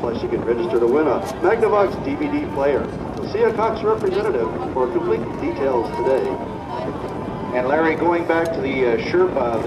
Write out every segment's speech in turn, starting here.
Plus, you can register to win a Magnavox DVD player. See a Cox representative for complete details today. And Larry, going back to the Sherpa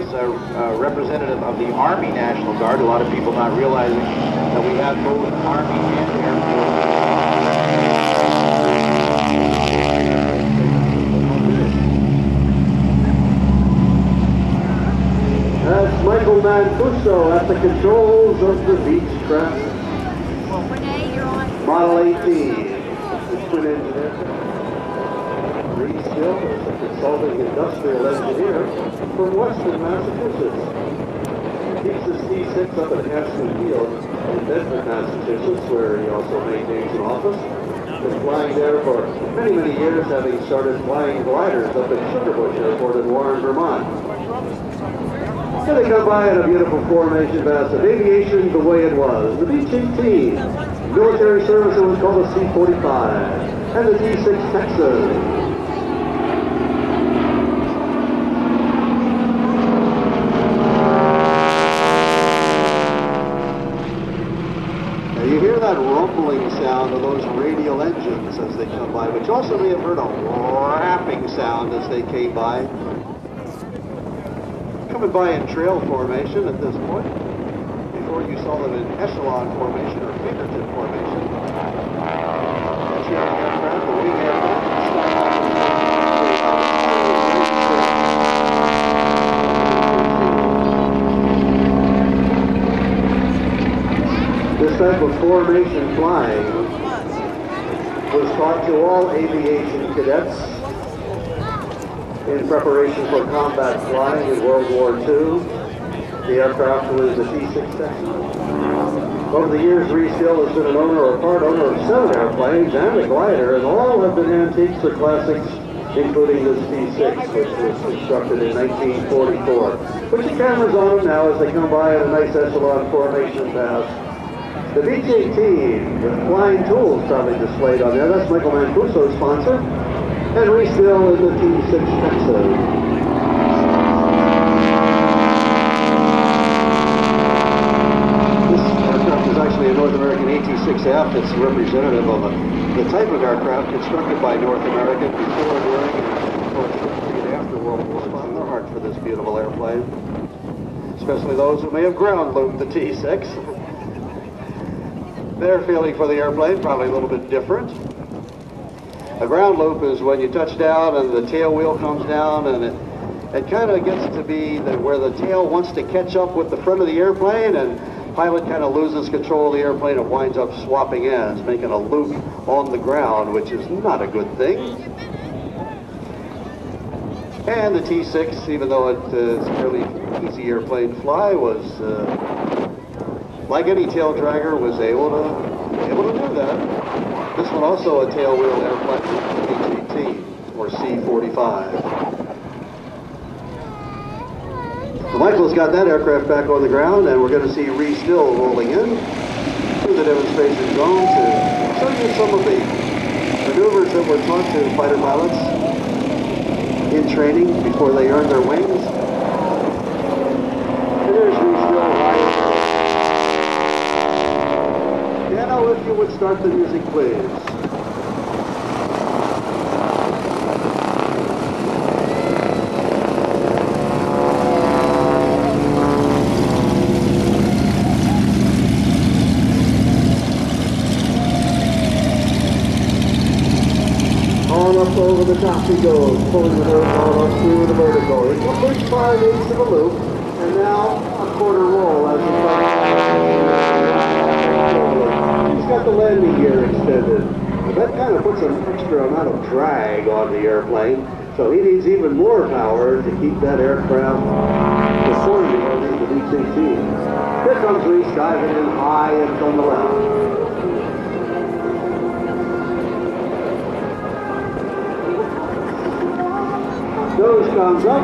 is a representative of the Army National Guard. A lot of people not realizing that we have both Army and Air Force. That's Michael Mancuso at the controls of the Beechcraft Model 18. Twin engineer. Reese Dill is a consulting industrial engineer from Western Massachusetts. Keeps his T-6 up at Hampton Field in Bedford, Massachusetts, where he also maintains an office. Been flying there for many, many years, having started flying gliders up at Sugarbush Airport in Warren, Vermont. Here they come by in a beautiful formation vast of aviation the way it was. The Beech-18, military service, it was called a C-45. And the T-6 Texan. Now you hear that rumbling sound of those radial engines as they come by, but you also may have heard a rapping sound as they came by. Coming by in trail formation at this point. Before you saw them in echelon formation or fingertip formation. This type of formation flying was taught to all aviation cadets in preparation for combat flying in World War II. The aircraft was the T-6 Texan. Over the years, Reese Dill has been an owner or part owner of 7 airplanes and a glider, and all have been antiques or classics, including this T-6, which was constructed in 1944. Put your cameras on them now as they come by in a nice echelon formation pass. The Beech-18, with flying tools probably displayed on there. That's Michael Mancuso's sponsor. And Reese Dill in the T-6 Texan. Actually a North American AT-6F. It's representative of the type of aircraft constructed by North American before, during, and for a short period after World War I. Their heart for this beautiful airplane, especially those who may have ground looped the T-6. Their feeling for the airplane probably a little bit different. A ground loop is when you touch down and the tail wheel comes down, and it kind of gets to be where the tail wants to catch up with the front of the airplane, and pilot kind of loses control of the airplane and winds up swapping ends, making a loop on the ground, which is not a good thing. And the T-6, even though it's a fairly easy airplane to fly, was, like any tail dragger, was able to do that. This one also a tail wheel airplane, H-18 or C-45. So Michael's got that aircraft back on the ground, and we're going to see Reese Dill rolling in through the demonstration zone to show you some of the maneuvers that were taught to fighter pilots in training before they earned their wings. And there's Reese Dill. Piano, if you would start the music, please. Over the top he goes, pulling the nose all up through the vertical. He completes 5/8 of a loop, and now a quarter roll as he flies. He's got the landing gear extended. That kind of puts an extra amount of drag on the airplane, so he needs even more power to keep that aircraft performing over the Beech-18. Here comes Reese diving in high and from the left. Nose comes up,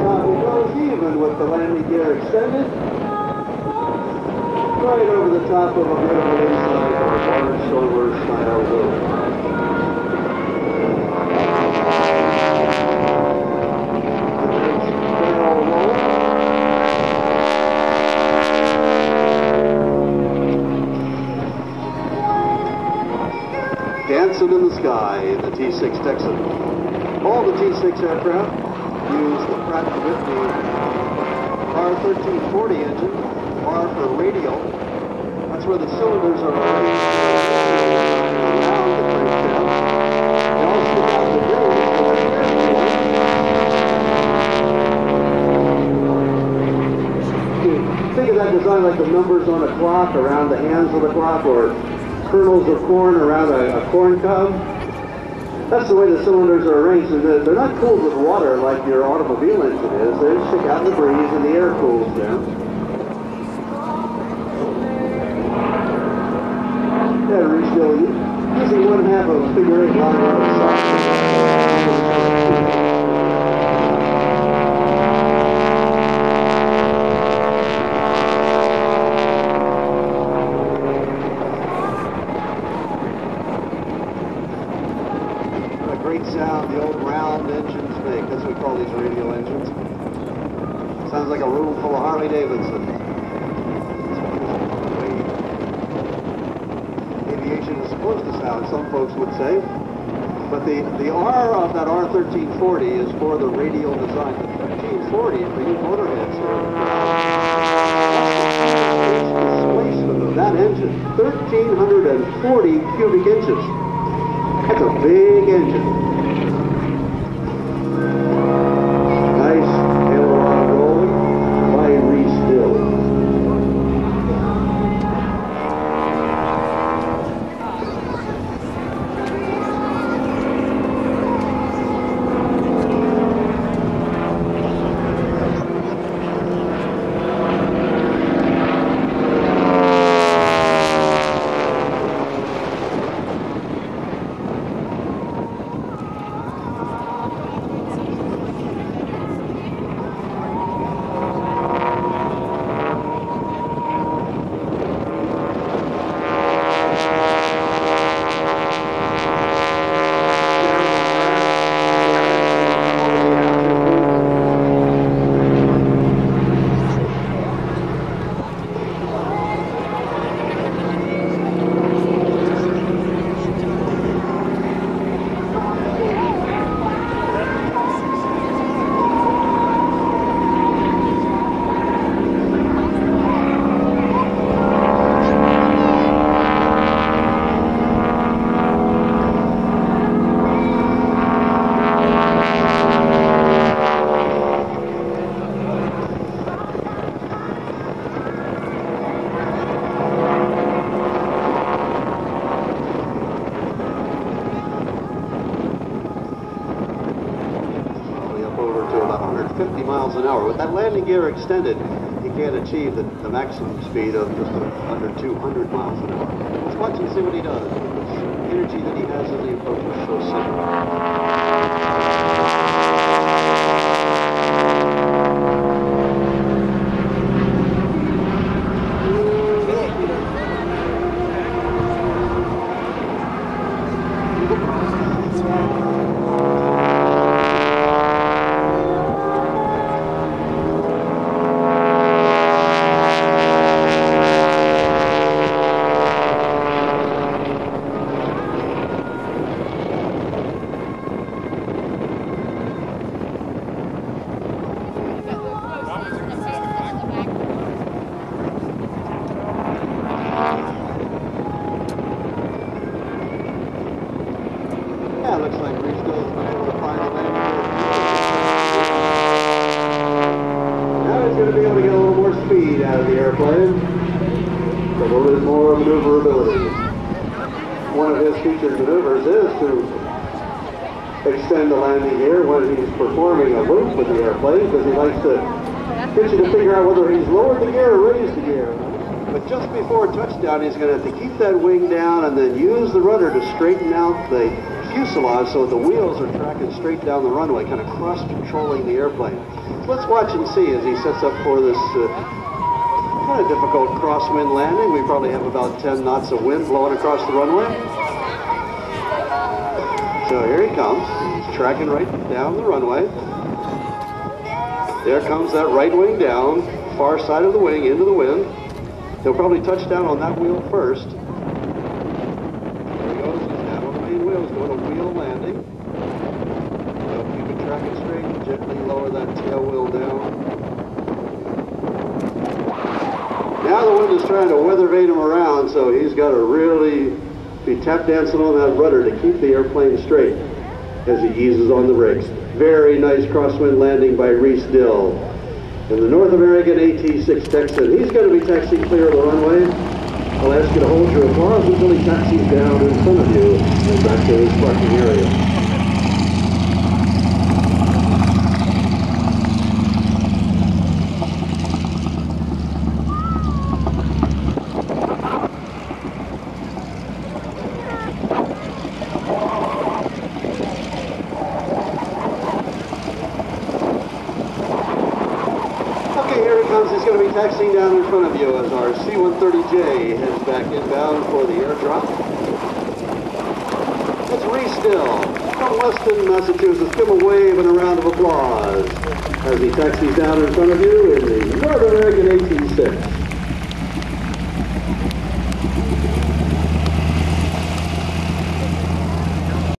top he goes, even with the landing gear extended, right over the top of a beautiful inside of a large silver style loop. Texan in the sky, the T-6 Texan. All the T-6 aircraft use the Pratt & Whitney R1340 engine, R for radial. That's where the cylinders are arranged around the crankshaft. They all stick out the wings with a airfoil. Think of that design like the numbers on a clock around the hands of the clock, or kernels of corn around a corn cob. That's the way the cylinders are arranged. They're not cooled with water like your automobile engine is. They stick out in the breeze and the air cools them. Yeah, Reese Dill, using 1/2 of a figure 8 line on the side. Sound the old round engines make. That's what we call these radial engines. Sounds like a room full of Harley Davidson. Aviation is supposed to sound, some folks would say. But the R of that R1340 is for the radial design. The 1340 for you motorheads here. Displacement of that engine, 1,340 cubic inches. That's a big engine. Nice aileron roll by Reese Dill. Miles an hour. With that landing gear extended, you can't achieve the maximum speed of just under 200 miles an hour. Let's watch and see what he does. The energy that he has as he approaches so simple. Yeah, looks like Reese Dill has been able to find the landing gear. Now he's going to be able to get a little more speed out of the airplane. A little bit more maneuverability. One of his featured maneuvers is to extend the landing gear when he's performing a loop with the airplane, because he likes to get you to figure out whether he's lowered the gear or raised the gear. But just before touchdown, he's going to have to keep that wing down and then use the rudder to straighten out the fuselage so that the wheels are tracking straight down the runway, kind of cross-controlling the airplane. So let's watch and see as he sets up for this kind of difficult crosswind landing. We probably have about 10 knots of wind blowing across the runway. So here he comes. He's tracking right down the runway. There comes that right wing down, far side of the wing into the wind. He'll probably touch down on that wheel first. There he goes. He's down on the main wheel. doing a wheel landing. Keep it tracking straight, gently lower that tail wheel down. Now the wind is trying to weather vane him around, so he's got to really be tap dancing on that rudder to keep the airplane straight as he eases on the brakes. Very nice crosswind landing by Reese Dill in the North American T-6 Texan. He's going to be taxiing clear of the runway. I'll ask you to hold your applause until he taxis down in front of you and back to his parking area. He's going to be taxiing down in front of you as our C-130J heads back inbound for the airdrop. It's Reese Dill from Weston, Massachusetts. Give him a wave and a round of applause as he taxis down in front of you in the North American AT-6.